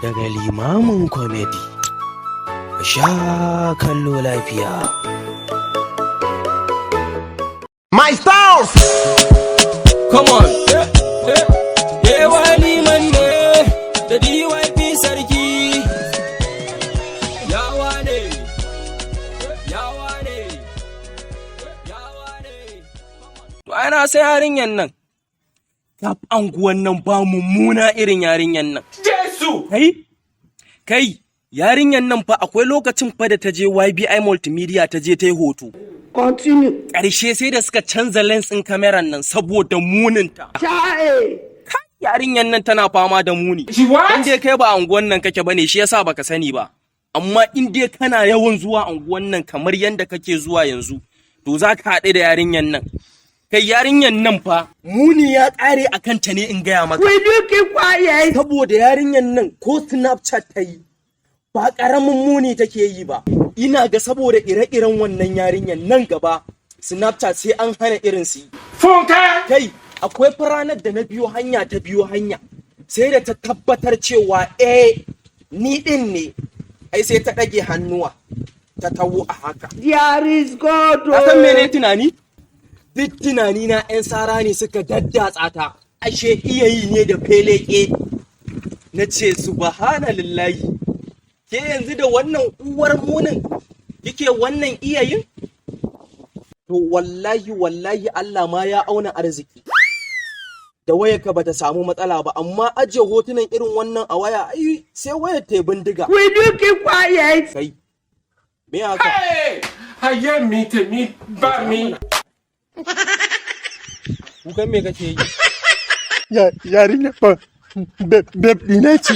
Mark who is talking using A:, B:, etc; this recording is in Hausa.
A: daga limamin komedi. Sha kallo lafiya.
B: My stars!
C: Come on! AY Liman ne da DYP sarki. Yawa ne, yawa ne, yawa ne. To ana sai yarinyan nan. Kaf anguwan nan ba mummuna irin yarinyan nan.
B: Jesu!
C: Kai, yarinyan nan fa akwai lokacin fa da ta je YBI Multimedia ta je ta yi hoto.
D: Continue.
C: Ƙarshe sai da suka canza lens ɗin kameran nan saboda muninta. Yarinyan nan tana fama da muni. In dai kai ba anguwan nan kake bane shi yasa baka sani ba. Amma in dai kana yawan zuwa anguwan nan kamar yanda kake zuwa yanzu, to za ka haɗu da yarinyan nan. Kai yarinyan nan fa muni ya ƙare a kanta ne in gaya maka.
D: Will you keep quiet?
C: Saboda yarinyan nan ko Snapchat ta yi ba ƙaramin muni take yi ba. Ina ga saboda ire-iren wannan yarinyan nan gaba Snapchat sai an hana irin su.
B: Funka!
C: Kai, akwai ranar da na biyo hanya sai da ta tabbatar cewa ni din ne. Ai sai ta ɗage hannuwa ta tawo a haka.
D: There is God.
C: Ka san mene tunani? Duk tunani na 'yan sara ne suka daddatsa ta. Ashe iya yi ne da feleke. Na ce subhanallahi. Ke yanzu da wannan uwar munin yake wannan iyayin? To wallahi Allah ma ya auna arziki. Da wayarka bata samu matsala ba, amma ajiye hotunan irin wannan a waya ai sai wayar ta bindiga.
D: Will you keep quiet?
C: Kai, me haka?
B: Hey! Haye mi te mi ba mi.
C: Kukan me kake yi?
A: Yarinya fa, beb ɗina ce.